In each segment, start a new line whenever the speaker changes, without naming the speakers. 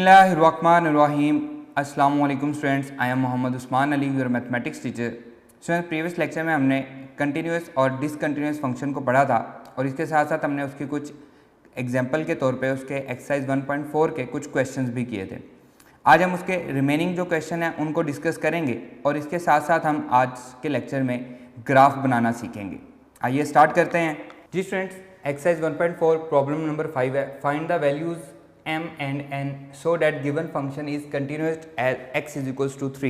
बिस्मिल्लाहिर्रहमानिर्रहीम। अस्सलाम वालेकुम students, I am Mohammad Usman Ali, your mathematics teacher. Students, previous lecture में हमने कंटिन्यूस और डिसकंटिन्यूस फंक्शन को पढ़ा था और इसके साथ साथ हमने उसके कुछ एग्जाम्पल के तौर पे उसके एक्सरसाइज 1.4 के कुछ क्वेश्चंस भी किए थे। आज हम उसके रिमेनिंग जो क्वेश्चन हैं उनको डिस्कस करेंगे और इसके साथ साथ हम आज के लेक्चर में ग्राफ बनाना सीखेंगे। आइए स्टार्ट करते हैं जी स्टूडेंट्स। एक्सरसाइज 1.4 प्रॉब्लम नंबर 5 है। Find the values m and n so that given function is continuous at x is equals to 3।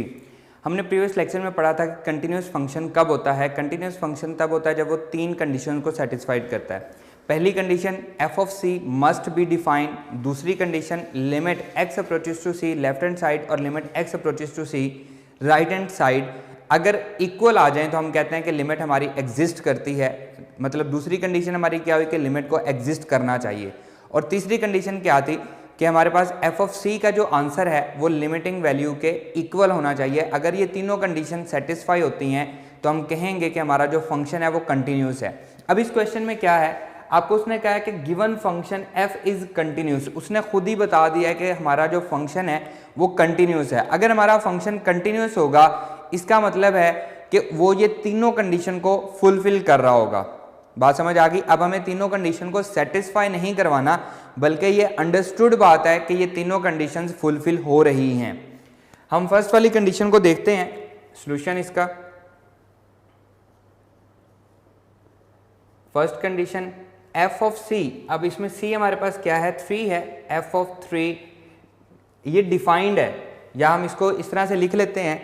हमने प्रीवियस लेक्चर में पढ़ा था कि कंटिन्यूस फंक्शन कब होता है। कंटिन्यूस फंक्शन तब होता है जब वो तीन कंडीशन को सेटिस्फाइड करता है। पहली condition f of c must be defined, दूसरी condition limit x approaches to c left hand side और limit x approaches to c right hand side अगर इक्वल आ जाए तो हम कहते हैं कि लिमिट हमारी एग्जिस्ट करती है। मतलब दूसरी कंडीशन हमारी क्या हुई कि लिमिट को एग्जिस्ट करना चाहिए। और तीसरी कंडीशन क्या थी कि हमारे पास f ऑफ c का जो आंसर है वो लिमिटिंग वैल्यू के इक्वल होना चाहिए। अगर ये तीनों कंडीशन सेटिस्फाई होती हैं तो हम कहेंगे कि हमारा जो फंक्शन है वो कंटिन्यूस है। अब इस क्वेश्चन में क्या है, आपको उसने कहा है कि given function f is continuous. उसने खुद ही बता दिया है कि हमारा जो फंक्शन है वो कंटिन्यूस है। अगर हमारा फंक्शन कंटिन्यूस होगा इसका मतलब है कि वो ये तीनों कंडीशन को फुलफिल कर रहा होगा। बात समझ आ गई। अब हमें तीनों कंडीशन को सेटिस्फाई नहीं करवाना बल्कि ये अंडरस्टूड बात है कि ये तीनों कंडीशंस फुलफिल हो रही हैं। हम फर्स्ट वाली कंडीशन को देखते हैं, सॉल्यूशन इसका। First condition f of c, अब इसमें c हमारे पास क्या है 3 है। f ऑफ 3 ये डिफाइंड है या हम इसको इस तरह से लिख लेते हैं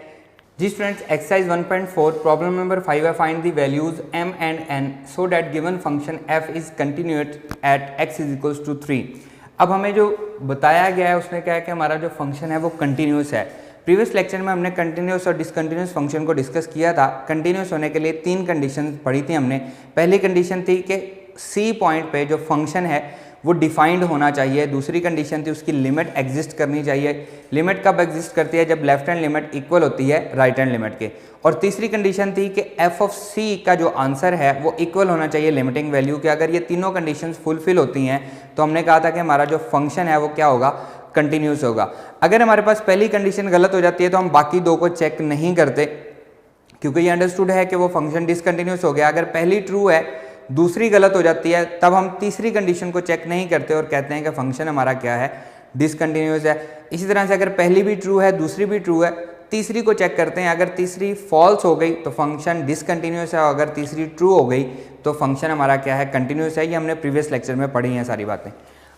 जी स्टूडेंट्स। एक्सरसाइज 1.4 प्रॉब्लम नंबर 5 है। Find the values m and n so that given function f is continuous at x is equals to 3। अब हमें जो बताया गया है उसने कहा है कि हमारा जो फंक्शन है वो कंटिन्यूस है। प्रीवियस लेक्चर में हमने कंटिन्यूस और डिसकंटिन्यूस फंक्शन को डिस्कस किया था। कंटिन्यूस होने के लिए तीन कंडीशन पढ़ी थी हमने। पहली कंडीशन थी कि c पॉइंट पे जो फंक्शन है वो डिफाइंड होना चाहिए। दूसरी कंडीशन थी उसकी लिमिट एग्जिस्ट करनी चाहिए। लिमिट कब एग्जिस्ट करती है, जब लेफ्ट हैंड लिमिट इक्वल होती है राइट हैंड लिमिट के। और तीसरी कंडीशन थी कि f ऑफ c का जो आंसर है वो इक्वल होना चाहिए लिमिटिंग वैल्यू के। अगर ये तीनों कंडीशंस फुलफिल होती हैं तो हमने कहा था कि हमारा जो फंक्शन है वो क्या होगा, कंटिन्यूस होगा। अगर हमारे पास पहली कंडीशन गलत हो जाती है तो हम बाकी दो को चेक नहीं करते क्योंकि ये अंडरस्टूड है कि वो फंक्शन डिसकंटिन्यूस हो गया। अगर पहली ट्रू है दूसरी गलत हो जाती है तब हम तीसरी कंडीशन को चेक नहीं करते और कहते हैं कि फंक्शन हमारा क्या है, डिसकंटिन्यूस है। इसी तरह से अगर पहली भी ट्रू है दूसरी भी ट्रू है तीसरी को चेक करते हैं। अगर तीसरी फॉल्स हो गई तो फंक्शन डिसकंटिन्यूस है और अगर तीसरी ट्रू हो गई तो फंक्शन हमारा क्या है, कंटिन्यूस है। ये हमने प्रीवियस लेक्चर में पढ़ी हैं सारी बातें।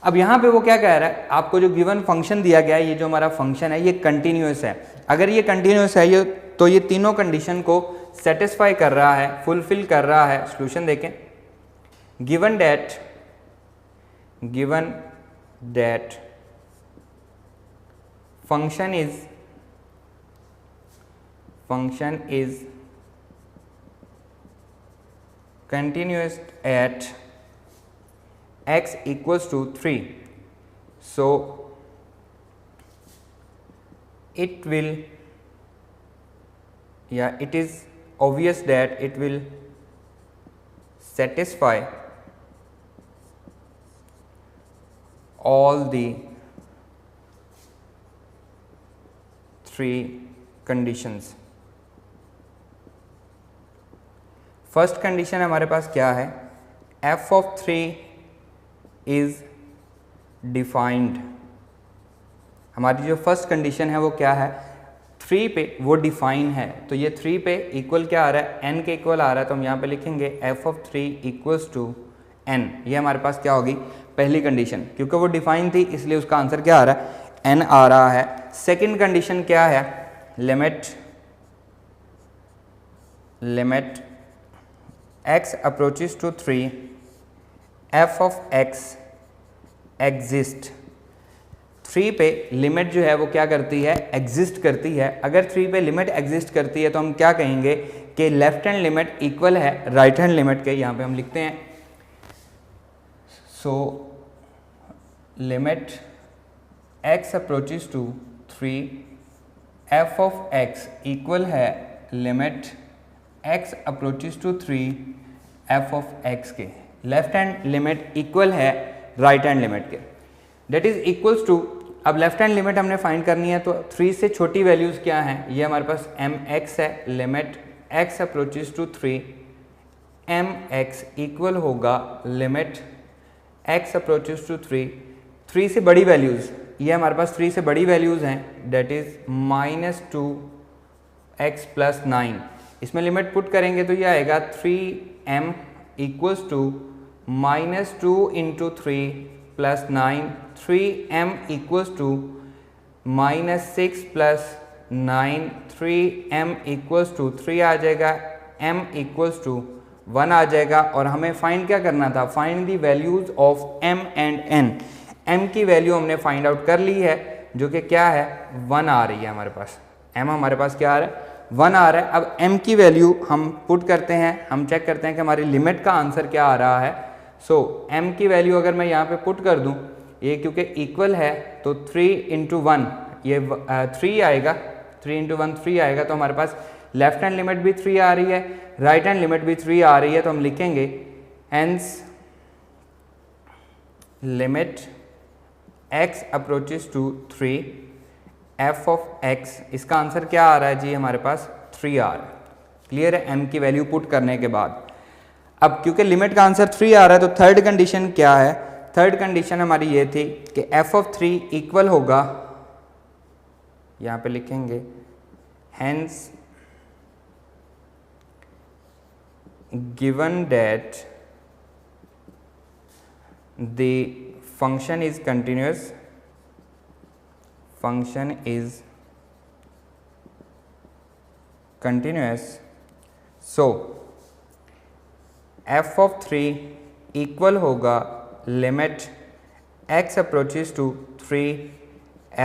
अब यहाँ पे वो क्या कह रहा है, आपको जो गिवन फंक्शन दिया गया है ये जो हमारा फंक्शन है ये कंटिन्यूस है। अगर ये कंटिन्यूस है ये तो ये तीनों कंडीशन को सेटिस्फाई कर रहा है, फुलफिल कर रहा है। सोल्यूशन देखें। given that function is continuous at x equals to 3, so it will, it is obvious that it will satisfy all the three conditions। First condition हमारे पास क्या है, f ऑफ 3 इज डिफाइंड। हमारी जो first condition है वो क्या है, 3 पे वो डिफाइन है। तो ये 3 पे इक्वल क्या आ रहा है, n के इक्वल आ रहा है। तो हम यहाँ पे लिखेंगे f of 3 equals to n। ये हमारे पास क्या होगी, पहली कंडीशन। क्योंकि वो डिफाइन थी इसलिए उसका आंसर क्या आ रहा है, n आ रहा है। सेकंड कंडीशन क्या है, limit x approaches to 3 f of x exist. 3 पे लिमिट जो है वो क्या करती है, एग्जिस्ट करती है। अगर 3 पे लिमिट एग्जिस्ट करती है तो हम क्या कहेंगे कि लेफ्ट हैंड लिमिट इक्वल है राइट हैंड लिमिट के। यहाँ पे हम लिखते हैं so limit x approaches to 3 f of x equal है limit x approaches to 3 f of x के। लेफ्ट हैंड लिमिट इक्वल है राइट हैंड लिमिट के। डेट इज इक्वल्स टू अब लेफ्ट हैंड लिमिट हमने फाइंड करनी है, तो 3 से छोटी वैल्यूज़ क्या हैं, ये हमारे पास mx है, limit x approaches to 3, mx equal होगा लिमिट x अप्रोचेस टू 3, 3 से बड़ी वैल्यूज़, ये हमारे पास 3 से बड़ी वैल्यूज़ हैं, डेट इज़ -2x + 9। इसमें लिमिट पुट करेंगे तो ये आएगा 3m equals to -2 × 3 + 9, 3m equals to -6 + 9, 3m equals to 3 आ जाएगा, m इक्वल्स टू 1 आ जाएगा। और हमें फाइंड क्या करना था, find the values of m and n। m की वैल्यू हमने फाइंड आउट कर ली है, जो कि क्या है 1 आ रही है हमारे पास, m हमारे पास क्या आ रहा है 1 आ रहा है। अब m की वैल्यू हम पुट करते हैं, हम चेक करते हैं कि हमारी लिमिट का आंसर क्या आ रहा है। सो m की वैल्यू अगर मैं यहाँ पे पुट कर दूँ, ये क्योंकि इक्वल है तो 3 × 1 ये 3 आएगा, 3 × 1 3 आएगा। तो हमारे पास लेफ्ट हैंड लिमिट भी 3 आ रही है, राइट हैंड लिमिट भी 3 आ रही है। तो हम लिखेंगे hence limit x approaches to 3 f of x, इसका आंसर क्या आ रहा है जी हमारे पास 3 आ रहा है। क्लियर है, m की वैल्यू पुट करने के बाद। अब क्योंकि लिमिट का आंसर 3 आ रहा है तो थर्ड कंडीशन क्या है, थर्ड कंडीशन हमारी ये थी कि f ऑफ 3 इक्वल होगा, यहाँ पे लिखेंगे hence given that the function is continuous, function is continuous, so f of 3 equal होगा limit x approaches to 3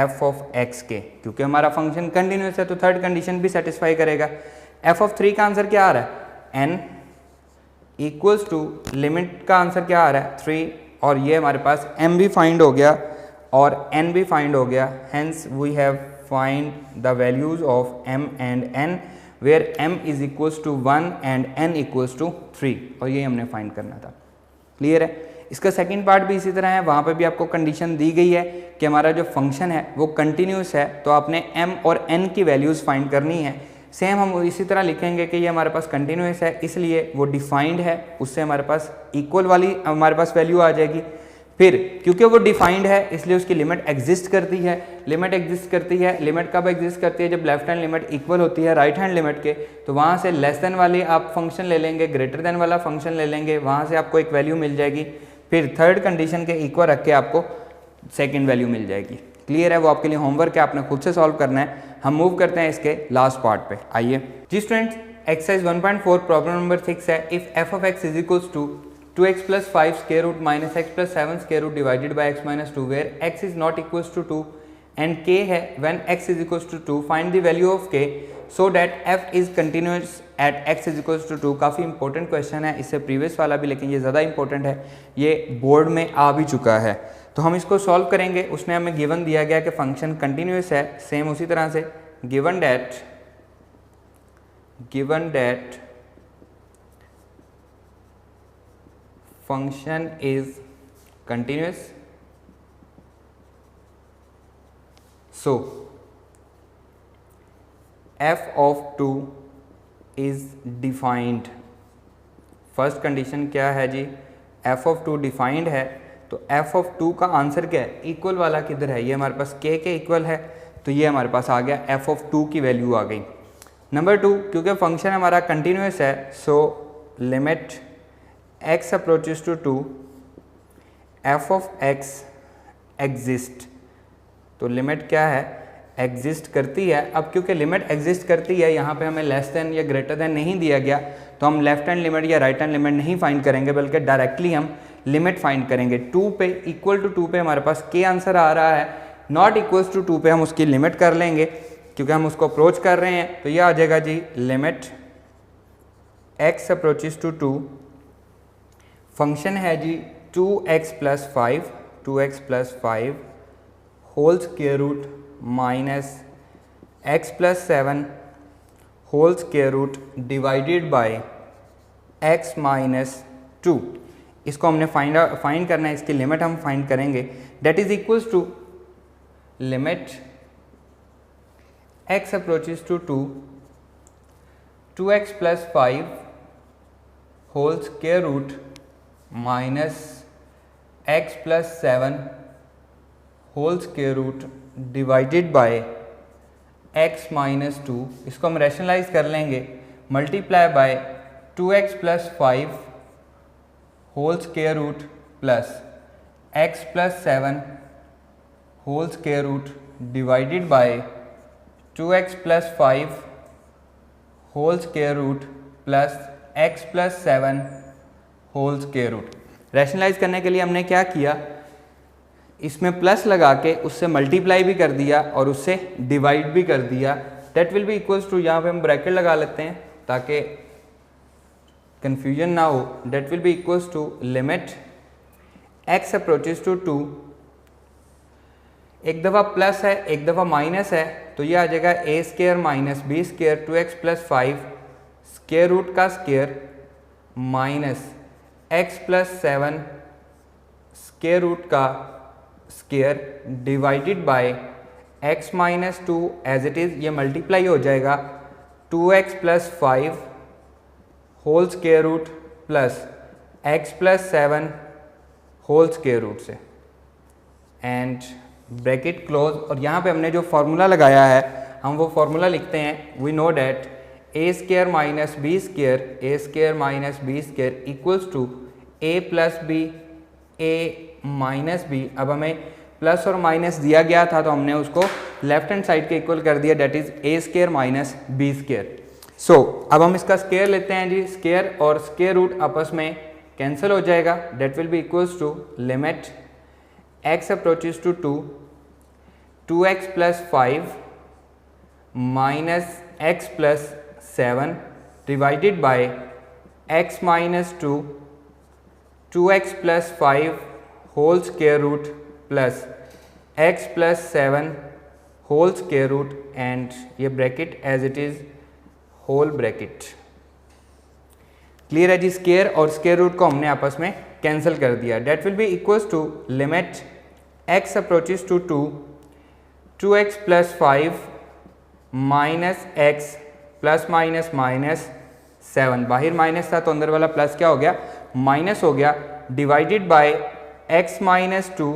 f of x के। क्योंकि हमारा फंक्शन कंटिन्यूस है तो थर्ड कंडीशन भी सेटिस्फाई करेगा। f ऑफ 3 का आंसर क्या आ रहा है n इक्वल्स टू लिमिट का आंसर क्या आ रहा है 3, और ये हमारे पास m भी फाइंड हो गया और n भी फाइंड हो गया। Hence we have find the values of m and n where m is equals to 1 and n equals to 3, और ये हमने फाइंड करना था। क्लियर है। इसका सेकंड पार्ट भी इसी तरह है, वहाँ पे भी आपको कंडीशन दी गई है कि हमारा जो फंक्शन है वो कंटिन्यूस है, तो आपने m और n की वैल्यूज़ फाइंड करनी है। सेम हम इसी तरह लिखेंगे कि ये हमारे पास कंटिन्यूस है, इसलिए वो डिफाइंड है, उससे हमारे पास इक्वल वाली हमारे पास वैल्यू आ जाएगी। फिर क्योंकि वो डिफाइंड है इसलिए उसकी लिमिट एग्जिस्ट करती है। लिमिट एग्जिस्ट करती है, लिमिट कब एग्जिस्ट करती है, जब लेफ्ट हैंड लिमिट इक्वल होती है राइट हैंड लिमिट के, तो वहाँ से लेस देन वाले आप फंक्शन ले लेंगे, ग्रेटर देन वाला फंक्शन ले लेंगे, वहाँ से आपको एक वैल्यू मिल जाएगी। फिर थर्ड कंडीशन के इक्वल रख के आपको सेकेंड वैल्यू मिल जाएगी। क्लियर है, वो आपके लिए होमवर्क है, आपने खुद से सॉल्व करना है। हम मूव करते हैं इसके लास्ट पार्ट पे। आइए जी स्टूडेंट्स, एक्सरसाइज 1.4 प्रॉब्लम नंबर 6 है। If f of x is equals to 2x plus 5 square root minus x plus 7 square root divided by x minus 2 where x is not equals to 2 and k है when x is equals to 2 find the value of k so that f is continuous at x is equals to 2। काफ़ी important question है, इससे previous वाला भी, लेकिन ये ज़्यादा important है, ये बोर्ड में आ भी चुका है। तो हम इसको सॉल्व करेंगे। उसमें हमें गिवन दिया गया कि फंक्शन कंटिन्यूस है, सेम उसी तरह से given that function is continuous, so f of 2 is defined। First condition क्या है जी, f of 2 डिफाइंड है, तो f of 2 का आंसर क्या है, इक्वल वाला किधर है, ये हमारे पास k के इक्वल है, तो ये हमारे पास आ गया f of 2 की वैल्यू आ गई। नंबर 2, क्योंकि फंक्शन हमारा कंटिन्यूस है, सो limit x approaches to 2 f of x exist, तो लिमिट क्या है एग्जिस्ट करती है। अब क्योंकि लिमिट एग्जिस्ट करती है, यहाँ पे हमें लेस देन या ग्रेटर देन नहीं दिया गया, तो हम लेफ्ट हैंड लिमिट या राइट हैंड लिमिट नहीं फाइंड करेंगे, बल्कि डायरेक्टली हम लिमिट फाइंड करेंगे। 2 पे इक्वल टू 2 पे हमारे पास k आंसर आ रहा है, नॉट इक्वल्स टू 2 पे हम उसकी लिमिट कर लेंगे, क्योंकि हम उसको अप्रोच कर रहे हैं, तो ये आ जाएगा जी limit x approaches to 2, function है जी 2x plus 5 whole square root minus x plus 7 whole square root divided by x minus 2। इसको हमने फाइंड करना है, इसकी लिमिट हम फाइंड करेंगे, that is equals to limit x approaches to 2, 2x plus 5 whole square root minus x plus 7 whole square root divided by x minus 2, इसको हम rationalise कर लेंगे, multiply by 2x plus 5 whole square root plus x plus 7 whole square root divided by 2x plus 5 whole square root plus x plus 7 whole square root। Rationalise करने के लिए हमने क्या किया, इसमें प्लस लगा के उससे मल्टीप्लाई भी कर दिया और उससे डिवाइड भी कर दिया। That will be equals to, यहाँ पे हम ब्रैकेट लगा लेते हैं ताकि कंफ्यूजन ना हो। That will be equals to limit x approaches to 2, एक दफ़ा प्लस है एक दफ़ा माइनस है, तो ये आ जाएगा a square minus b square 2x plus 5 square root का square minus x plus 7 square root का square divided by x minus 2 as it is, ये मल्टीप्लाई हो जाएगा 2x plus 5 whole square root plus x plus 7 whole square root से and bracket close. और यहाँ पे हमने जो फॉर्मूला लगाया है हम वो फॉर्मूला लिखते हैं, we know that a square minus b square, a square minus b square equals to a plus b a minus b. अब हमें प्लस और माइनस दिया गया था तो हमने उसको लेफ्ट हैंड साइड के इक्वल कर दिया, that is a square minus b square. So अब हम इसका स्केयर लेते हैं जी, स्केयर और स्केयर रूट आपस में कैंसिल हो जाएगा। That will be equals to limit x approaches to 2, 2x plus 5 minus x plus 7 divided by x minus 2, 2x plus 5 whole square root plus x plus 7 whole square root and ये bracket as it is whole bracket. Clear है जी, square और square root को हमने आपस में cancel कर दिया। That will be equals to limit x approaches to 2, 2x plus 5 minus x plus minus minus 7, बाहर माइनस था तो अंदर वाला प्लस क्या हो गया, माइनस हो गया, divided by x minus 2,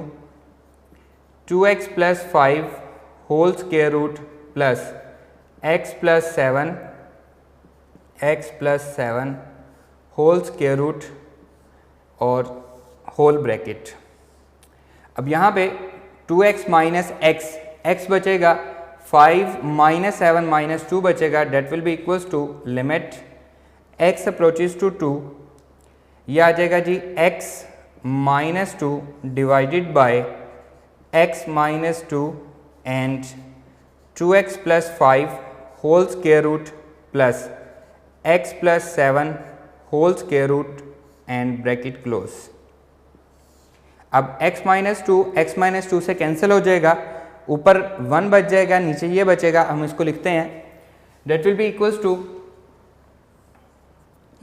2x plus 5 whole square root plus x plus 7, x plus 7 whole square root और होल ब्रैकेट। अब यहाँ पे 2x माइनस x बचेगा, 5 माइनस 7 माइनस 2 बचेगा। That will be equals to limit x approaches to 2, यह आ जाएगा जी x minus 2 divided by x minus 2 and 2x plus 5 whole square root plus x plus 7 whole square root and bracket close. अब x minus 2 से cancel हो जाएगा, ऊपर 1 बच जाएगा, नीचे ये बचेगा, हम इसको लिखते हैं। That will be equals to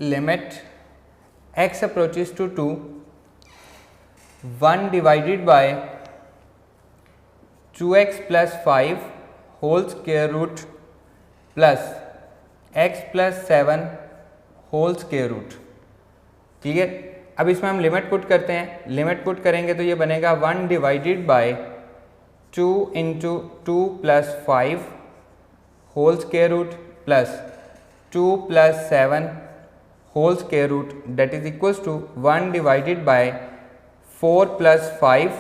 limit x approaches to 2, 1 divided by 2x plus 5 whole square root plus x plus 7 whole square root. ठीक है, अब इसमें हम लिमिट पुट करते हैं। लिमिट पुट करेंगे तो ये बनेगा 1 divided by 2 into 2 plus 5 whole square root plus 2 plus 7 whole square root, that is equals to 1 divided by 4 plus 5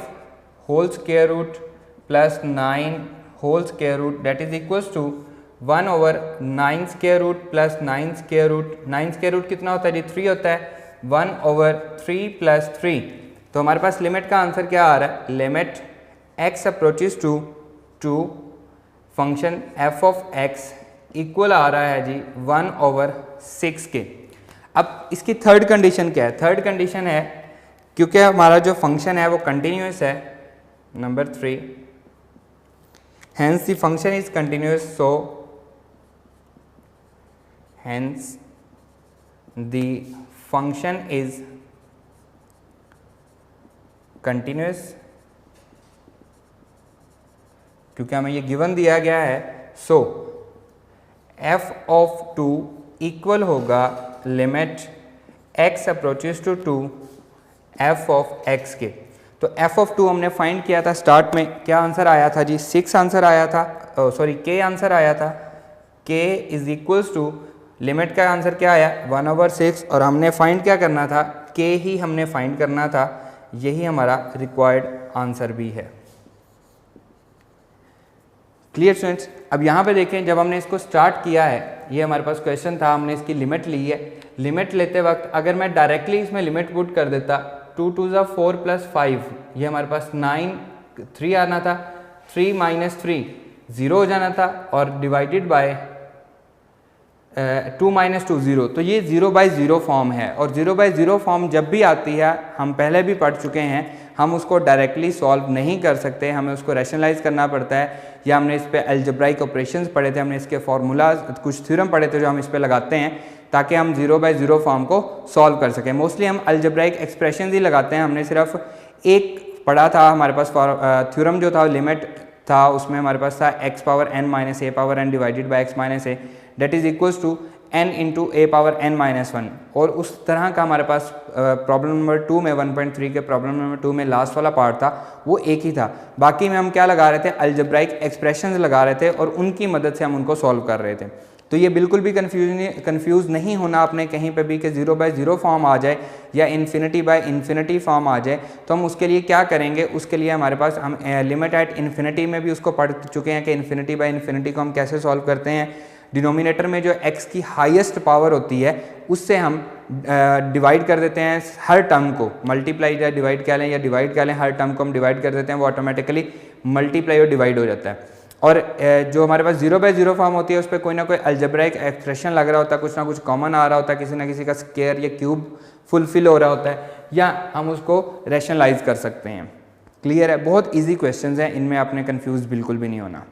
whole square root plus 9 whole square root, that is equals to 1 over 9 square root plus 9 square root. 9 square root कितना होता है जी, 3 होता है, 1 over 3 plus 3। तो हमारे पास limit का answer क्या आ रहा है, limit x approaches to 2 function f of x equal आ रहा है जी 1 ओवर 6 के। अब इसकी थर्ड कंडीशन क्या है, थर्ड कंडीशन है क्योंकि हमारा जो फंक्शन है वो कंटिन्यूस है, number 3, hence the function is continuous, so hence the function is continuous क्योंकि हमें ये गिवन दिया गया है। सो f ऑफ 2 इक्वल होगा limit x approaches to 2 f of x के। तो f ऑफ 2 हमने फाइंड किया था स्टार्ट में, क्या आंसर आया था जी? 6 आंसर आया था, k आंसर आया था। k is equals to limit का आंसर क्या आया? 1/6, और हमने फाइंड क्या करना था? k ही हमने फाइंड करना था। यही हमारा रिक्वायर्ड आंसर भी है। Clear students? अब यहाँ पे देखें, जब हमने इसको स्टार्ट किया है, ये हमारे पास क्वेश्चन था, हमने इसकी लिमिट ली है। लिमिट लेते वक्त अगर मैं डायरेक्टली इसमें लिमिट पुट कर देता, 2 2 ज़ा 4 + 5, ये हमारे पास 9, 3 आना था, 3 - 3 0 हो जाना था, और डिवाइडेड बाय 2 - 2 0। तो ये 0/0 फॉर्म है, और 0/0 फॉर्म जब भी आती है, हम पहले भी पढ़ चुके हैं, हम उसको डायरेक्टली सॉल्व नहीं कर सकते, हमें उसको रैशनलाइज करना पड़ता है, या हमने इस पे अलजेब्राइक ऑपरेशंस पढ़े थे, हमने इसके फार्मूलाज कुछ थ्योरम पढ़े थे जो हम इस पे लगाते हैं ताकि हम 0/0 फॉर्म को सॉल्व कर सकें। मोस्टली हम अलजेब्राइक एक्सप्रेशंस ही लगाते हैं। हमने सिर्फ एक पढ़ा था, हमारे पास थ्योरम जो था लिमिट था, उसमें हमारे पास था x⁻n - a⁻n divided by x - a, that is equals to n × a⁻n-1, और उस तरह का हमारे पास प्रॉब्लम नंबर 2 में 1.3 के प्रॉब्लम नंबर 2 में लास्ट वाला पार्ट था, वो एक ही था। बाकी में हम क्या लगा रहे थे? अलजेब्राइक एक्सप्रेशंस लगा रहे थे, और उनकी मदद से हम उनको सॉल्व कर रहे थे। तो ये बिल्कुल भी कंफ्यूज नहीं होना आपने कहीं पे भी कि 0/0 फॉर्म आ जाए या ∞/∞ फॉर्म आ जाए। तो हम उसके लिए क्या करेंगे? उसके लिए हमारे पास हम लिमिट एट इन्फिनिटी में भी उसको पढ़ चुके हैं कि ∞/∞ को हम कैसे सॉल्व करते हैं। डिनोमिनेटर में जो x की हाईएस्ट पावर होती है, उससे हम डिवाइड कर देते हैं हर टर्म को, मल्टीप्लाई या डिवाइड कह लें, या डिवाइड कह लें, हर टर्म को हम डिवाइड कर देते हैं, वो ऑटोमेटिकली मल्टीप्लाई और डिवाइड हो जाता है। और जो हमारे पास 0/0 फॉर्म होती है, उस पर कोई ना कोई अलजेब्राइक एक्सप्रेशन लग रहा होता है, कुछ ना कुछ कॉमन आ रहा होता है, किसी ना किसी का स्क्वायर या क्यूब फुलफिल हो रहा होता है, या हम उसको रैशनलाइज कर सकते हैं। क्लियर है? बहुत ईजी क्वेश्चन हैं, इनमें आपने कन्फ्यूज बिल्कुल भी नहीं होना।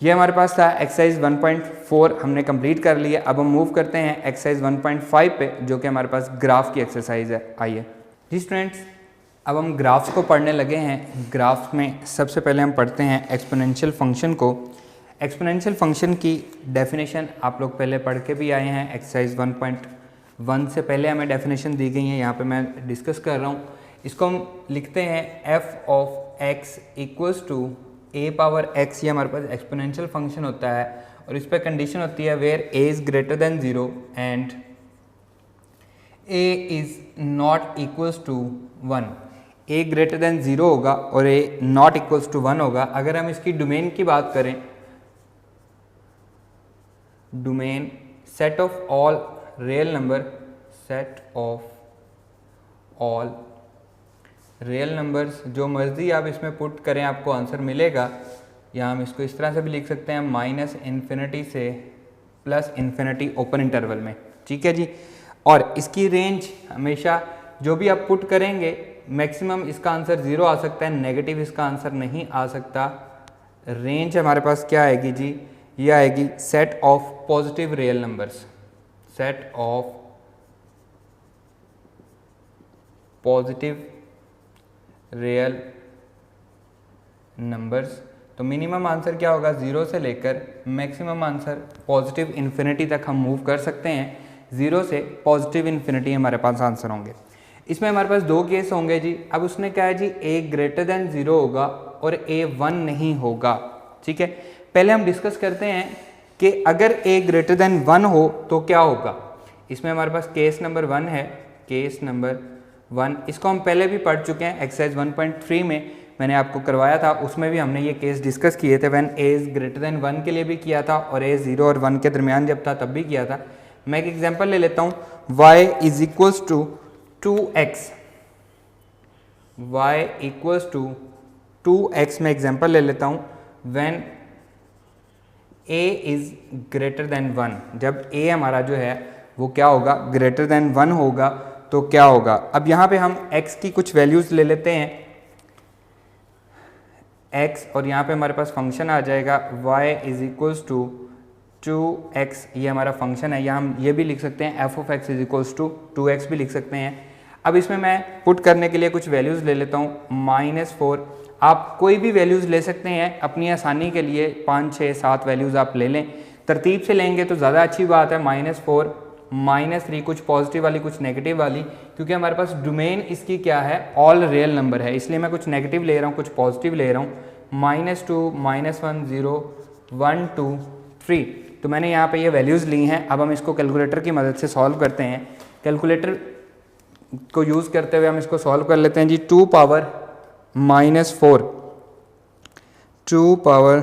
ये हमारे पास था एक्सरसाइज 1.4 हमने कंप्लीट कर लिया। अब हम मूव करते हैं एक्सरसाइज 1.5 पे, जो कि हमारे पास ग्राफ की एक्सरसाइज है। आइए जी स्टूडेंट्स, अब हम ग्राफ्स को पढ़ने लगे हैं। ग्राफ्स में सबसे पहले हम पढ़ते हैं एक्सपोनेंशियल फंक्शन को। एक्सपोनेंशियल फंक्शन की डेफिनेशन आप लोग पहले पढ़ के भी आए हैं। एक्सरसाइज 1.1 से पहले हमें डेफिनेशन दी गई है, यहाँ पे मैं डिस्कस कर रहा हूँ। इसको हम लिखते हैं f of x equals to a⁻x। ये हमारे पास एक्सपोनेंशियल फंक्शन होता है, और इस पर कंडीशन होती है where a is greater than 0 and a is not equals to 1। a greater than 0 होगा और a नॉट इक्वल्स टू 1 होगा। अगर हम इसकी डोमेन की बात करें, domain set of all real number, set of all real numbers, जो मर्जी आप इसमें पुट करें आपको आंसर मिलेगा। या हम इसको इस तरह से भी लिख सकते हैं, -∞ से +∞ ओपन इंटरवल में। ठीक है जी। और इसकी रेंज हमेशा जो भी आप पुट करेंगे, मैक्सिमम इसका आंसर 0 आ सकता है, नेगेटिव इसका आंसर नहीं आ सकता। रेंज हमारे पास क्या आएगी जी? ये आएगी set of positive real numbers, set of positive real numbers. तो मिनिमम आंसर क्या होगा? 0 से लेकर मैक्सिमम आंसर पॉजिटिव इन्फिनिटी तक हम मूव कर सकते हैं। 0 से पॉजिटिव इन्फिनिटी हमारे पास आंसर होंगे। इसमें हमारे पास 2 केस होंगे जी। अब उसने क्या है जी, a ग्रेटर देन 0 होगा और a 1 नहीं होगा। ठीक है, पहले हम डिस्कस करते हैं कि अगर a ग्रेटर देन 1 हो तो क्या होगा। इसमें हमारे पास केस नंबर 1 है, केस नंबर 1। इसको हम पहले भी पढ़ चुके हैं, एक्सरसाइज 1.3 में मैंने आपको करवाया था, उसमें भी हमने ये केस डिस्कस किए थे। When a is greater than 1 के लिए भी किया था, और a 0 और 1 के दरमियान जब था तब भी किया था। मैं एक एग्जांपल ले लेता हूँ, y is equals to 2x, y equals to 2x में एग्जांपल ले लेता हूँ। When a is greater than 1, जब a हमारा जो है वो क्या होगा, ग्रेटर देन 1 होगा, तो क्या होगा। अब यहाँ पे हम x की कुछ वैल्यूज ले लेते हैं, x, और यहाँ पे हमारे पास फंक्शन आ जाएगा y is equals to 2x। ये हमारा फंक्शन है, या हम ये भी लिख सकते हैं f of x is equals to 2x भी लिख सकते हैं। अब इसमें मैं पुट करने के लिए कुछ वैल्यूज़ ले लेता हूँ, -4। आप कोई भी वैल्यूज़ ले सकते हैं अपनी आसानी के लिए, 5, 6, 7 वैल्यूज़ आप ले लें। तरतीब से लेंगे तो ज़्यादा अच्छी बात है, -4, -3, कुछ पॉजिटिव वाली कुछ नेगेटिव वाली, क्योंकि हमारे पास डोमेन इसकी क्या है, ऑल रियल नंबर है, इसलिए मैं कुछ नेगेटिव ले रहा हूँ कुछ पॉजिटिव ले रहा हूँ। -2, -1, 0, 1, 2, 3, तो मैंने यहाँ पे ये वैल्यूज़ ली हैं। अब हम इसको कैलकुलेटर की मदद से सॉल्व करते हैं। कैलकुलेटर को यूज़ करते हुए हम इसको सॉल्व कर लेते हैं जी। 2 power -4, 2 power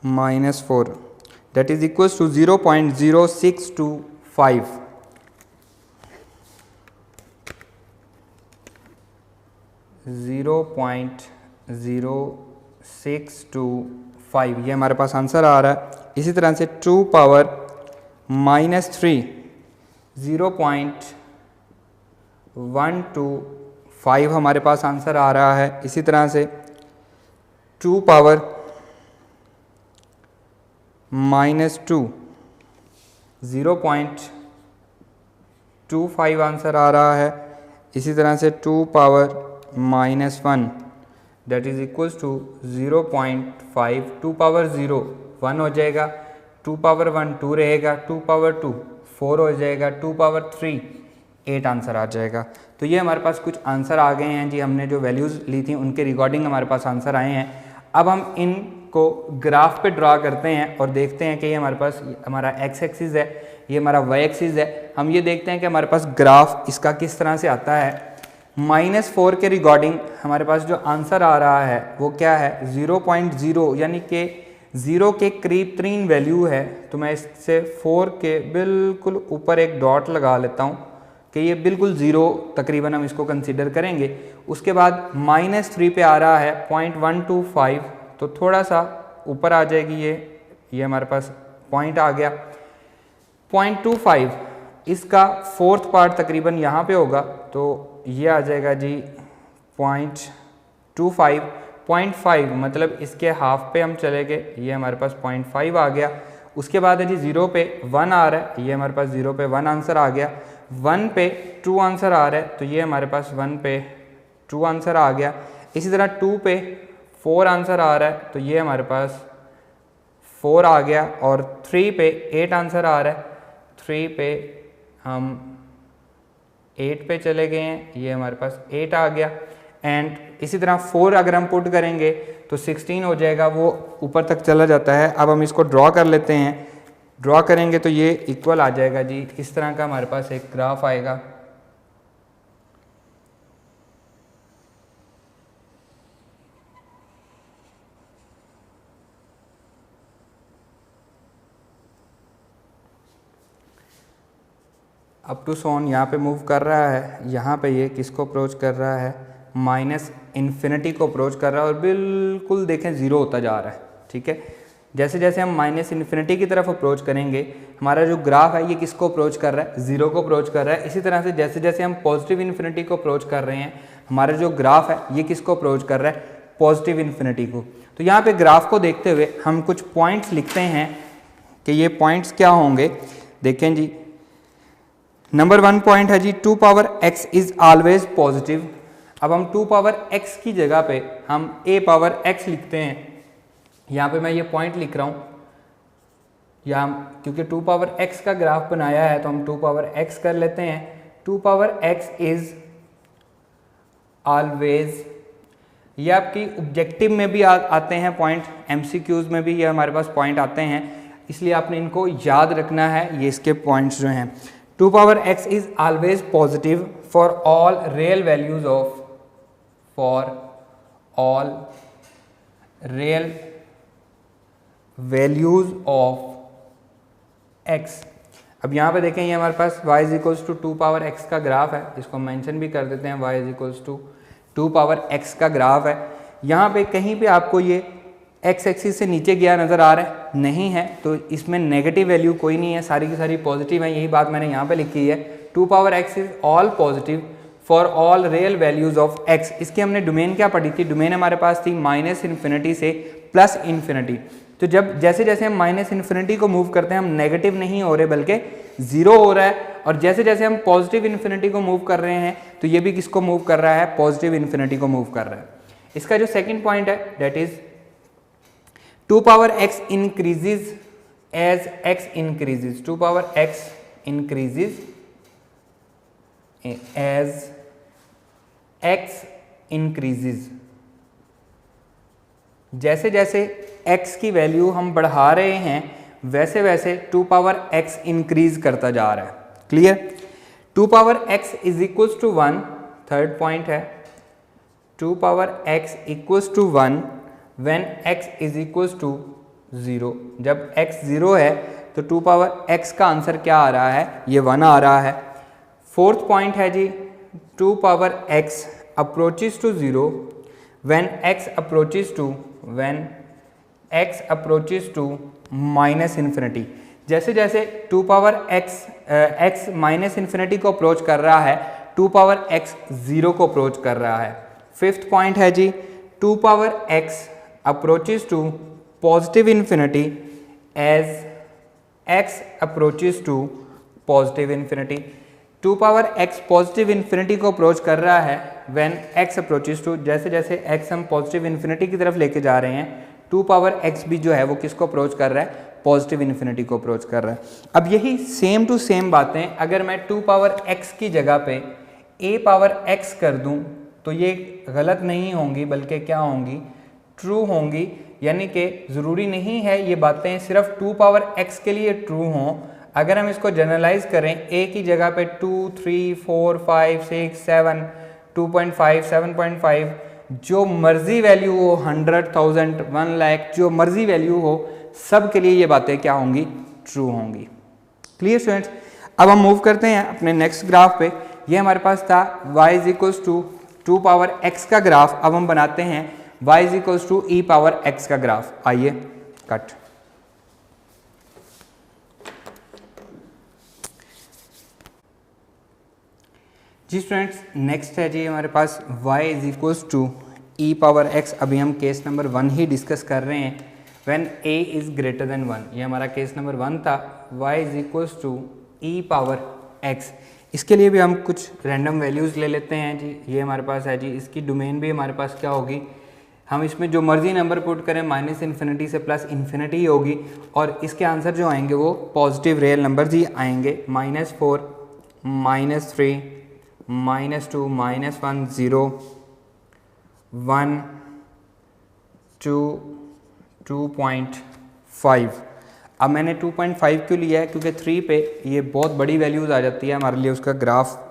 -4 that is equals to 0.0625। 0.0625 ये हमारे पास आंसर आ रहा है। इसी तरह से 2 पावर -3, 0.125 हमारे पास आंसर आ रहा है। इसी तरह से 2 पावर -2, 0.25 आंसर आ रहा है। इसी तरह से 2 power -1 that is equals to 0.5, 2 power 0 1 हो जाएगा, 2 पावर 1 2 रहेगा, 2 पावर 2 4 हो जाएगा, 2 पावर 3 8 आंसर आ जाएगा। तो ये हमारे पास कुछ आंसर आ गए हैं जी, हमने जो वैल्यूज़ ली थी उनके रिकॉर्डिंग हमारे पास आंसर आए हैं। अब हम इनको ग्राफ पे ड्रा करते हैं और देखते हैं कि ये हमारे पास हमारा एक्स एक्सिस है, ये हमारा वाई एक्सिस है। हम ये देखते हैं कि हमारे पास ग्राफ इसका किस तरह से आता है। -4 के रिगार्डिंग हमारे पास जो आंसर आ रहा है वो क्या है, 0.0, यानी कि 0 के करीब 3 वैल्यू है। तो मैं इससे 4 के बिल्कुल ऊपर एक डॉट लगा लेता हूँ कि ये बिल्कुल 0 तकरीबन हम इसको कंसीडर करेंगे। उसके बाद -3 पे आ रहा है 0.125, तो थोड़ा सा ऊपर आ जाएगी ये हमारे पास पॉइंट आ गया। 0.25 इसका 4th पार्ट तकरीबन यहाँ पे होगा, तो ये आ जाएगा जी 0.25, 0.5 मतलब इसके हाफ पे हम चले गए, ये हमारे पास 0.5 आ गया। उसके बाद है जी 0 पे 1 आ रहा है, ये हमारे पास 0 पे 1 आंसर आ गया। 1 पे 2 आंसर आ रहा है, तो ये हमारे पास 1 पे 2 आंसर आ गया। इसी तरह 2 पे 4 आंसर आ रहा है, तो ये हमारे पास 4 आ गया। और 3 पे 8 आंसर आ रहा है, 3 पे हम 8 पे चले गए हैं, ये हमारे पास 8 आ गया। एंड इसी तरह 4 अगर हम पुट करेंगे तो 16 हो जाएगा, वो ऊपर तक चला जाता है। अब हम इसको ड्रॉ कर लेते हैं। ड्रॉ करेंगे तो ये इक्वल आ जाएगा जी, इस तरह का हमारे पास एक ग्राफ आएगा। अप टू सोन यहाँ पे मूव कर रहा है, यहाँ पे ये किसको अप्रोच कर रहा है, -इन्फिनिटी को अप्रोच कर रहा है, और बिल्कुल देखें 0 होता जा रहा है। ठीक है, जैसे जैसे हम -इन्फिनिटी की तरफ अप्रोच करेंगे, हमारा जो ग्राफ है ये किसको अप्रोच कर रहा है, 0 को अप्रोच कर रहा है। इसी तरह से जैसे जैसे हम पॉजिटिव इन्फिनिटी को अप्रोच कर रहे हैं, हमारा जो ग्राफ है ये किसको अप्रोच कर रहा है, पॉजिटिव इन्फिनिटी को। तो यहाँ पे ग्राफ को देखते हुए हम कुछ पॉइंट्स लिखते हैं कि ये पॉइंट्स क्या होंगे। देखें जी, नंबर 1 पॉइंट है जी 2 power x is always positive. अब हम 2 पावर x की जगह पे हम a पावर x लिखते हैं। यहाँ पे मैं ये पॉइंट लिख रहा हूँ, यहाँ क्योंकि 2 पावर x का ग्राफ बनाया है तो हम 2 पावर x कर लेते हैं। 2 पावर x इज ऑलवेज, ये आपकी ऑब्जेक्टिव में भी आते हैं पॉइंट, MCQs में भी ये हमारे पास पॉइंट आते हैं, इसलिए आपने इनको याद रखना है। ये इसके पॉइंट्स जो हैं, 2 power x is always positive for all real values of, for all real values of x। अब यहाँ पे देखें, ये हमारे पास y is equals to 2 power x का ग्राफ है, इसको मेंशन भी कर देते हैं, y is equals to 2 power x का ग्राफ है। यहाँ पे कहीं पे आपको ये x एक्सिस से नीचे गया नज़र आ रहा है, नहीं है, तो इसमें नेगेटिव वैल्यू कोई नहीं है, सारी की सारी पॉजिटिव है। यही बात मैंने यहाँ पे लिखी है, 2 power x is all positive for all real values of x। इसकी हमने डोमेन क्या पढ़ी थी, डोमेन हमारे पास थी -इन्फिनिटी से +इन्फिनिटी। तो जब जैसे जैसे हम -इन्फिनिटी को मूव करते हैं, हम नेगेटिव नहीं हो रहे बल्कि 0 हो रहा है, और जैसे जैसे हम पॉजिटिव इन्फिनिटी को मूव कर रहे हैं तो ये भी किसको मूव कर रहा है, पॉजिटिव इन्फिनिटी को मूव कर रहा है। इसका जो सेकंड पॉइंट है that is 2 power x increases as x increases, 2 power x increases as x increases. जैसे जैसे x की वैल्यू हम बढ़ा रहे हैं वैसे वैसे 2 पावर x इंक्रीज करता जा रहा है। Clear? 2 power x is equals to 1, third point है 2 power x equals to 1 when x is equals to 0। जब x 0 है तो 2 पावर x का आंसर क्या आ रहा है? ये 1 आ रहा है। फोर्थ पॉइंट है जी 2 power x approaches to 0 when x approaches to minus infinity. जैसे जैसे 2 पावर x माइनस इन्फिनिटी को अप्रोच कर रहा है 2 पावर x 0 को अप्रोच कर रहा है। फिफ्थ पॉइंट है जी 2 power x approaches to positive infinity as x approaches to positive infinity. 2 power x positive infinity को अप्रोच कर रहा है व्हेन x अप्रोचेस टू, जैसे जैसे x हम पॉजिटिव इन्फिनिटी की तरफ लेके जा रहे हैं 2 पावर x भी जो है वो किसको अप्रोच कर रहा है? पॉजिटिव इन्फिनिटी को अप्रोच कर रहा है। अब यही सेम टू सेम बातें अगर मैं 2 पावर x की जगह पे a पावर x कर दूं तो ये गलत नहीं होंगी बल्कि क्या होंगी? ट्रू होंगी। यानी कि ज़रूरी नहीं है ये बातें सिर्फ 2 पावर x के लिए ट्रू हों। अगर हम इसको जनरलाइज करें a की जगह पे 2, 3, 4, 5, 6, 7, 2.5, 7.5 जो मर्जी वैल्यू हो, 100,000, 1 लाख, जो मर्जी वैल्यू हो, सब के लिए ये बातें क्या होंगी? ट्रू होंगी। Clear students? अब हम मूव करते हैं अपने नेक्स्ट ग्राफ पे। ये हमारे पास था y is equals to 2 power x का ग्राफ। अब हम बनाते हैं y is equals to e power x का ग्राफ। आइए कट। जी स्टूडेंट्स, नेक्स्ट है जी हमारे पास y is equals to e power x। अभी हम केस नंबर 1 ही डिस्कस कर रहे हैं when a is greater than 1। ये हमारा केस नंबर 1 था। y is equals to e power x। इसके लिए भी हम कुछ रैंडम वैल्यूज़ ले लेते हैं जी। ये हमारे पास है जी, इसकी डोमेन भी हमारे पास क्या होगी? हम इसमें जो मर्जी नंबर पुट करें माइनस इन्फिनिटी से प्लस इन्फिनिटी होगी और इसके आंसर जो आएंगे वो पॉजिटिव रियल नंबर्स ही आएंगे। -4, -3, -2, -1, 0, 1, 2, 2.5। अब मैंने 2.5 क्यों लिया है? क्योंकि 3 पे ये बहुत बड़ी वैल्यूज़ आ जाती है हमारे लिए, उसका ग्राफ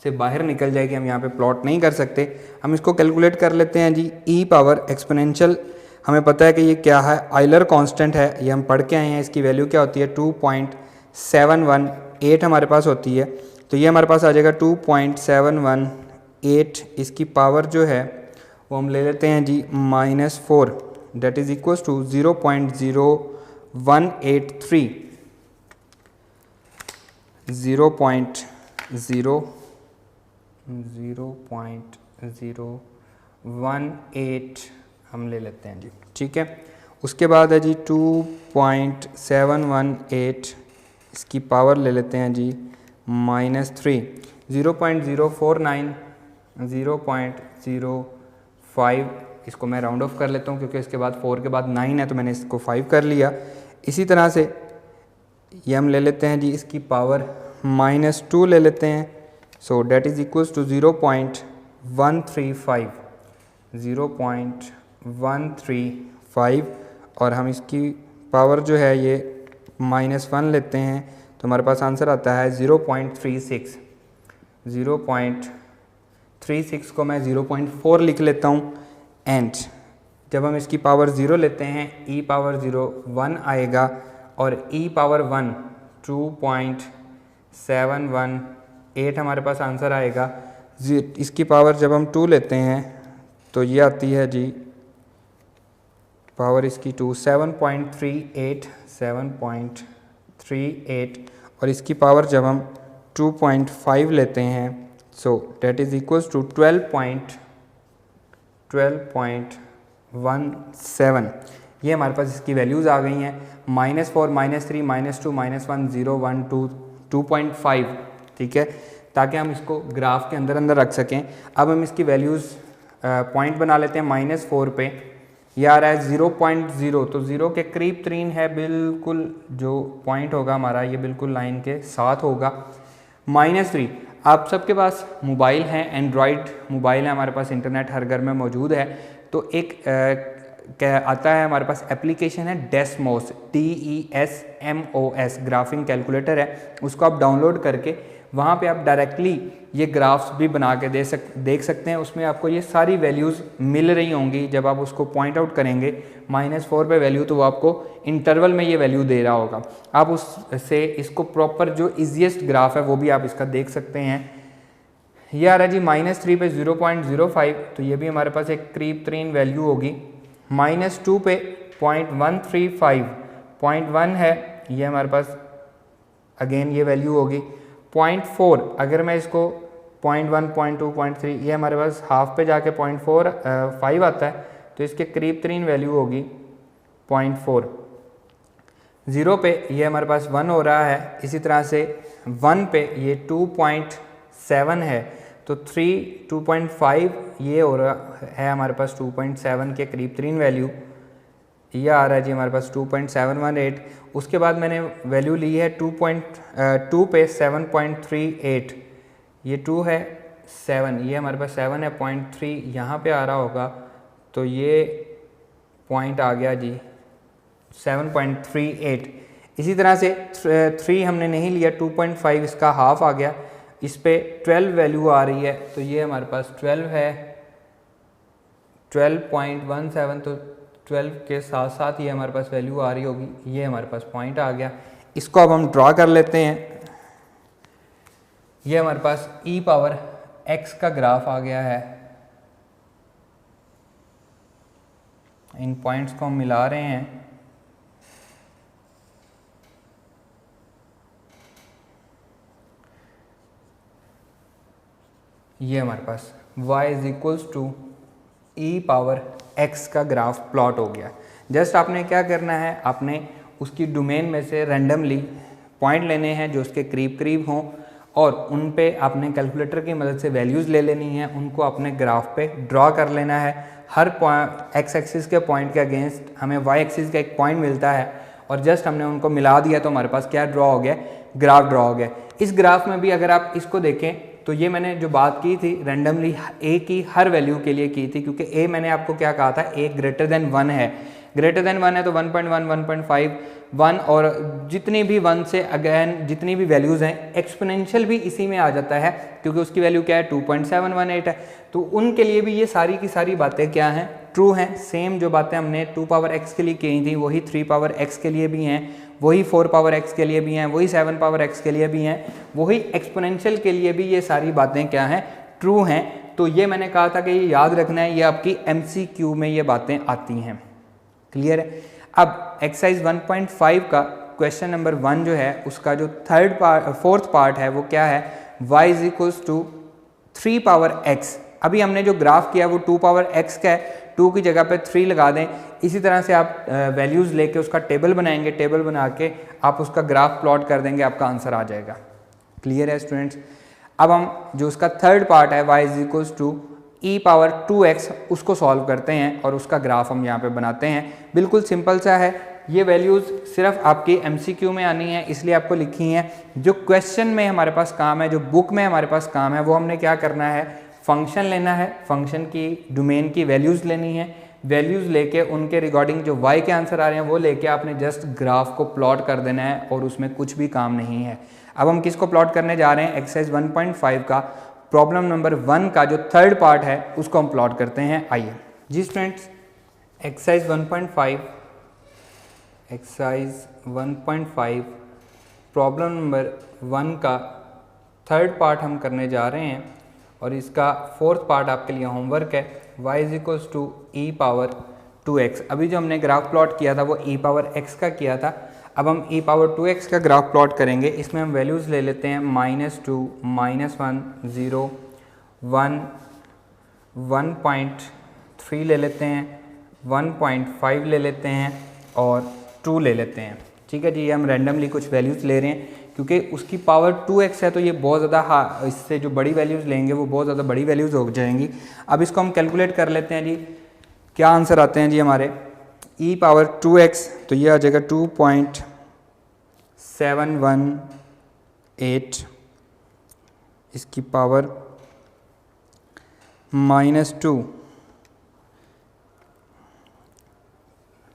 से बाहर निकल जाएगी, हम यहाँ पे प्लॉट नहीं कर सकते। हम इसको कैलकुलेट कर लेते हैं जी। e पावर एक्सपोनेंशियल हमें पता है कि ये क्या है? आइलर कांस्टेंट है, ये हम पढ़ के आए हैं। इसकी वैल्यू क्या होती है? 2.718 हमारे पास होती है। तो ये हमारे पास आ जाएगा 2.718। इसकी पावर जो है वो हम ले लेते हैं जी -4, दैट इज इक्वल्स टू 0.0183। 0.018 हम ले लेते हैं जी, ठीक है। उसके बाद है जी 2.718, इसकी पावर ले लेते हैं जी -3, 0.049, 0.05। इसको मैं राउंड ऑफ कर लेता हूँ क्योंकि इसके बाद 4 के बाद 9 है तो मैंने इसको 5 कर लिया। इसी तरह से ये हम ले लेते हैं जी, इसकी पावर -2 ले लेते हैं। सो डेट इज़ इक्वल्स टू 0.135, 0.135 और हम इसकी पावर जो है ये -1 लेते हैं तो हमारे पास आंसर आता है 0.36। 0.36 को मैं 0.4 लिख लेता हूँ। एंड जब हम इसकी पावर 0 लेते हैं e पावर 0 1 आएगा और e पावर 1 2.718 हमारे पास आंसर आएगा। इसकी पावर जब हम 2 लेते हैं तो ये आती है जी पावर इसकी 7.38 और इसकी पावर जब हम 2.5 लेते हैं सो डेट इज़ इक्वल्स टू 12.17। ये हमारे पास इसकी वैल्यूज़ आ गई हैं। -4, -3, -2, -1, 0, 1, 2, 2.5, ठीक है, ताकि हम इसको ग्राफ के अंदर रख सकें। अब हम इसकी वैल्यूज़ पॉइंट बना लेते हैं -4 पे, ये आ रहा है 0.0, तो 0 के करीब तरीन है, बिल्कुल जो पॉइंट होगा हमारा ये बिल्कुल लाइन के साथ होगा। -3, आप सबके पास मोबाइल हैं, एंड्रॉयड मोबाइल है हमारे पास, इंटरनेट हर घर में मौजूद है, तो एक क्या आता है हमारे पास एप्लीकेशन है डेस्मोस, DESMOS, ग्राफिंग कैलकुलेटर है, उसको आप डाउनलोड करके वहाँ पे आप डायरेक्टली ये ग्राफ्स भी बना के देख सकते हैं। उसमें आपको ये सारी वैल्यूज़ मिल रही होंगी, जब आप उसको पॉइंट आउट करेंगे -4 पे वैल्यू, तो वो आपको इंटरवल में ये वैल्यू दे रहा होगा। आप उससे इसको प्रॉपर जो ईजीएस्ट ग्राफ है वो भी आप इसका देख सकते हैं। ये आ रहा है जी -3 पे 0.05, तो ये भी हमारे पास एक करीब तरीन वैल्यू होगी। -2 पे 0.135, 0.1 है, ये हमारे पास अगेन ये वैल्यू होगी। 0.4, अगर मैं इसको 0.1, 0.2, 0.3, ये हमारे पास हाफ पे जाके 0.45 आता है, तो इसके करीब तरीन वैल्यू होगी 0.4। 0 पे ये हमारे पास 1 हो रहा है, इसी तरह से 1 पे ये 2.7 है, तो 2.5 ये हो रहा है हमारे पास 2.7 के करीब तरीन वैल्यू। ये आ रहा है जी हमारे पास 2.718। उसके बाद मैंने वैल्यू ली है 2 पे 7.38, ये 2 है, 7, ये हमारे पास 7 है, 0.3 यहाँ पे आ रहा होगा, तो ये पॉइंट आ गया जी 7.38। इसी तरह से 3 हमने नहीं लिया, 2.5 इसका हाफ आ गया, इस पे 12 वैल्यू आ रही है, तो ये हमारे पास 12 है, 12.17, तो 12 के साथ साथ ये हमारे पास वैल्यू आ रही होगी, ये हमारे पास पॉइंट आ गया। इसको अब हम ड्रा कर लेते हैं। ये हमारे पास e⁻x का ग्राफ आ गया है, इन पॉइंट्स को हम मिला रहे हैं। ये हमारे पास y = e⁻x का ग्राफ प्लॉट हो गया। जस्ट आपने क्या करना है, आपने उसकी डोमेन में से रैंडमली पॉइंट लेने हैं जो उसके करीब करीब हों, और उन पे आपने कैलकुलेटर की मदद से वैल्यूज़ ले लेनी है, उनको अपने ग्राफ पे ड्रॉ कर लेना है। हर एक्स एक्सिस के पॉइंट के अगेंस्ट हमें वाई एक्सिस का एक पॉइंट मिलता है, और जस्ट हमने उनको मिला दिया तो हमारे पास क्या ड्रॉ हो गया, ग्राफ ड्रॉ हो गया। इस ग्राफ में भी अगर आप इसको देखें तो ये मैंने जो बात की थी रैंडमली ए की हर वैल्यू के लिए की थी, क्योंकि ए मैंने आपको क्या कहा था, ए >1 है, >1 है तो 1.1, 1.5, 1, और जितनी भी 1 से अगेन जितनी भी वैल्यूज़ हैं, एक्सपोनेंशियल भी इसी में आ जाता है, क्योंकि उसकी वैल्यू क्या है 2.718 है, तो उनके लिए भी ये सारी की सारी बातें क्या हैं, ट्रू हैं। सेम जो बातें हमने 2⁻x के लिए की थी वही 3⁻x के लिए भी हैं, वही 4⁻x के लिए भी हैं, वही 7⁻x के लिए भी हैं, वही एक्सपोनेंशियल के लिए भी ये सारी बातें क्या हैं, ट्रू हैं। तो ये मैंने कहा था कि ये याद रखना है, ये आपकी MCQ में ये बातें आती हैं। क्लियर है। अब एक्सरसाइज 1.5 का क्वेश्चन नंबर 1 जो है उसका जो फोर्थ पार्ट है वो क्या है, y = 3⁻x। अभी हमने जो ग्राफ किया वो 2⁻x का है, 2 की जगह पे 3 लगा दें। इसी तरह से आप वैल्यूज़ लेके उसका टेबल बनाएंगे, टेबल बना के आप उसका ग्राफ प्लॉट कर देंगे, आपका आंसर आ जाएगा। क्लियर है स्टूडेंट्स। अब हम जो उसका थर्ड पार्ट है y = e⁻2x उसको सॉल्व करते हैं और उसका ग्राफ हम यहाँ पे बनाते हैं। बिल्कुल सिंपल सा है, ये वैल्यूज़ सिर्फ आपकी MCQ में आनी है इसलिए आपको लिखी हैं। जो क्वेश्चन में हमारे पास काम है, जो बुक में हमारे पास काम है, वो हमने क्या करना है, फंक्शन लेना है, फंक्शन की डोमेन की वैल्यूज़ लेनी है, वैल्यूज़ लेके उनके रिगार्डिंग जो y के आंसर आ रहे हैं वो लेके आपने जस्ट ग्राफ को प्लॉट कर देना है और उसमें कुछ भी काम नहीं है। अब हम किसको प्लॉट करने जा रहे हैं, एक्सरसाइज 1.5 का प्रॉब्लम नंबर 1 का जो थर्ड पार्ट है उसको हम प्लॉट करते हैं। आइए जी स्टूडेंट्स, एक्सरसाइज 1.5 प्रॉब्लम नंबर 1 का थर्ड पार्ट हम करने जा रहे हैं और इसका फोर्थ पार्ट आपके लिए होमवर्क है। y = e⁻2x। अभी जो हमने ग्राफ प्लॉट किया था वो e⁻x का किया था, अब हम e⁻2x का ग्राफ प्लॉट करेंगे। इसमें हम वैल्यूज़ ले लेते हैं -2, -1, 0, 1, 1.3 ले लेते हैं, 1.5 ले लेते हैं और 2 ले लेते हैं। ठीक है जी, ये हम रैंडमली कुछ वैल्यूज़ ले रहे हैं। क्योंकि उसकी पावर 2x है तो ये बहुत ज़्यादा इससे जो बड़ी वैल्यूज़ लेंगे वो बहुत ज़्यादा बड़ी वैल्यूज़ हो जाएंगी। अब इसको हम कैलकुलेट कर लेते हैं जी, क्या आंसर आते हैं जी हमारे e पावर 2x, तो ये आ जाएगा 2.718, इसकी पावर -2।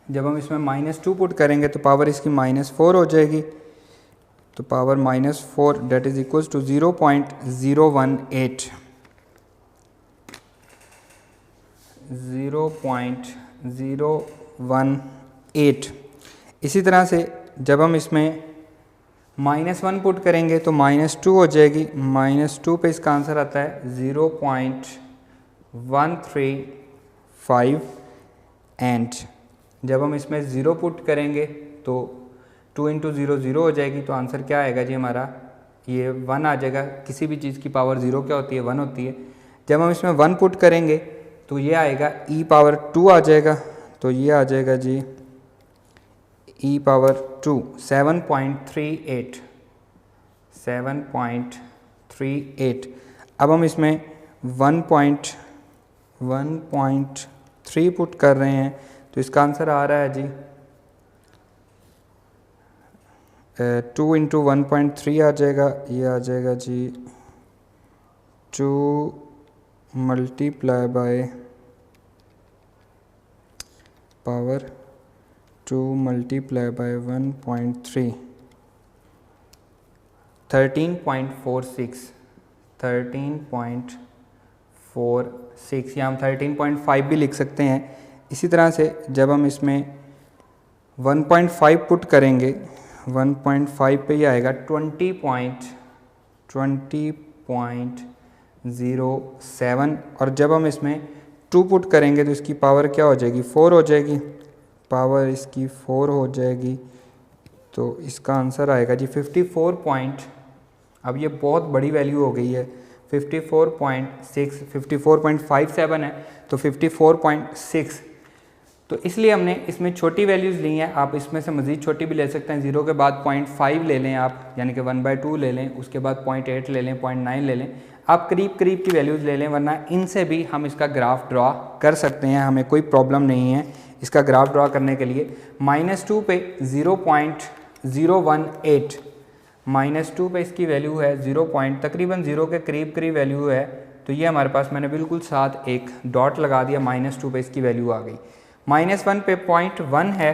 जब हम इसमें -2 पुट करेंगे तो पावर इसकी -4 हो जाएगी, तो power -4 that is equals to 0.018। 0.018। इसी तरह से जब हम इसमें -1 पुट करेंगे तो -2 हो जाएगी, -2 पे इसका आंसर आता है 0.135 एंड जब हम इसमें 0 पुट करेंगे तो 2 × 0 0 हो जाएगी, तो आंसर क्या आएगा जी हमारा, ये 1 आ जाएगा। किसी भी चीज़ की पावर 0 क्या होती है, 1 होती है। जब हम इसमें 1 पुट करेंगे तो ये आएगा e पावर 2 आ जाएगा, तो ये आ जाएगा जी e पावर 2 7.38। अब हम इसमें 1.3 पुट कर रहे हैं तो इसका आंसर आ रहा है जी 2 × 1.3 आ जाएगा, ये आ जाएगा जी 2 multiply by power 2 multiply by 1.3, 13.46 या हम 13.5 भी लिख सकते हैं। इसी तरह से जब हम इसमें 1.5 पुट करेंगे, 1.5 पे ही आएगा 20.07 और जब हम इसमें 2 पुट करेंगे तो इसकी पावर क्या हो जाएगी, 4 हो जाएगी, पावर इसकी 4 हो जाएगी, तो इसका आंसर आएगा जी 54. अब ये बहुत बड़ी वैल्यू हो गई है, 54.6, 54.57 है तो 54.6, तो इसलिए हमने इसमें छोटी वैल्यूज़ ली हैं। आप इसमें से मज़ीद छोटी भी ले सकते हैं, 0 के बाद 0.5 ले लें आप, यानी कि 1/2 ले लें, उसके बाद 0.8 ले लें, 0.9 ले लें, आप करीब करीब की वैल्यूज़ ले लें, वरना इनसे भी हम इसका ग्राफ ड्रा कर सकते हैं, हमें कोई प्रॉब्लम नहीं है इसका ग्राफ ड्रा करने के लिए। -2 पे 0.018, -2 पे इसकी वैल्यू है 0 तकरीबन 0 के करीब करीब वैल्यू है, तो ये हमारे पास मैंने बिल्कुल साथ एक डॉट लगा दिया, -2 पे इसकी वैल्यू आ गई। -1 पे 0.1 है,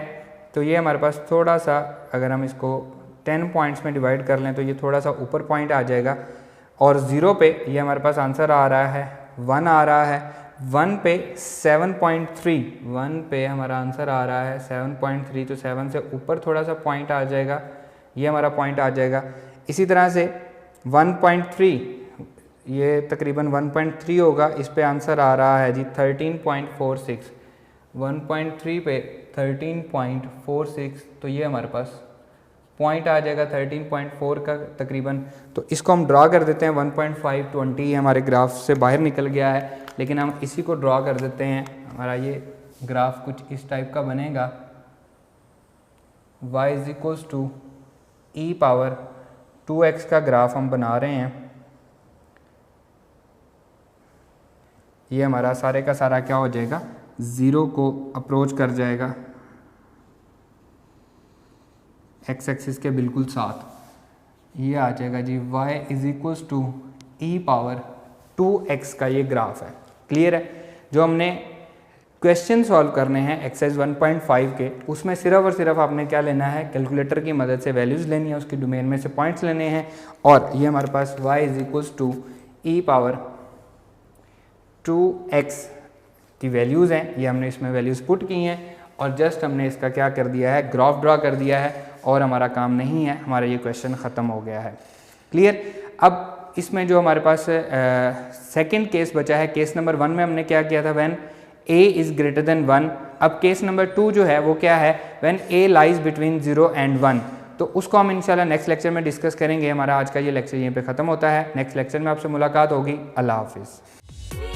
तो ये हमारे पास थोड़ा सा, अगर हम इसको 10 पॉइंट्स में डिवाइड कर लें तो ये थोड़ा सा ऊपर पॉइंट आ जाएगा, और 0 पे ये हमारे पास आंसर आ रहा है 1 आ रहा है, 1 पे 7.3, 1 पे हमारा आंसर आ रहा है 7.3, तो 7 से ऊपर थोड़ा सा पॉइंट आ जाएगा, ये हमारा पॉइंट आ जाएगा। इसी तरह से 1.3, ये तकरीबन 1.3 होगा, इस पे आंसर आ रहा है जी 13.46, 1.3 पे 13.46, तो ये हमारे पास पॉइंट आ जाएगा 13.4 का तकरीबन। तो इसको हम ड्रा कर देते हैं 1.520, हमारे ग्राफ से बाहर निकल गया है, लेकिन हम इसी को ड्रा कर देते हैं। हमारा ये ग्राफ कुछ इस टाइप का बनेगा, y = e पावर 2x का ग्राफ हम बना रहे हैं। ये हमारा सारे का सारा क्या हो जाएगा, 0 को अप्रोच कर जाएगा x एक्सिस के बिल्कुल साथ, ये आ जाएगा जी y = e पावर 2x का ये ग्राफ है। क्लियर है? जो हमने क्वेश्चन सॉल्व करने हैं एक्सरसाइज 1.5 के, उसमें सिर्फ और सिर्फ आपने क्या लेना है, कैलकुलेटर की मदद से वैल्यूज़ लेनी है, उसकी डोमेन में से पॉइंट्स लेने हैं, और ये हमारे पास y = e पावर 2x की वैल्यूज़ हैं, ये हमने इसमें वैल्यूज़ पुट की हैं, और जस्ट हमने इसका क्या कर दिया है, ग्राफ ड्रा कर दिया है, और हमारा काम नहीं है, हमारा ये क्वेश्चन ख़त्म हो गया है। क्लियर? अब इसमें जो हमारे पास सेकंड केस बचा है, केस नंबर 1 में हमने क्या किया था, when a is greater than 1। अब केस नंबर 2 जो है वो क्या है, when a lies between 0 and 1, तो उसको हम इंशाल्लाह नेक्स्ट लेक्चर में डिस्कस करेंगे। हमारा आज का ये लेक्चर यहीं पे ख़त्म होता है, नेक्स्ट लेक्चर में आपसे मुलाकात होगी। अल्लाह हाफिज़।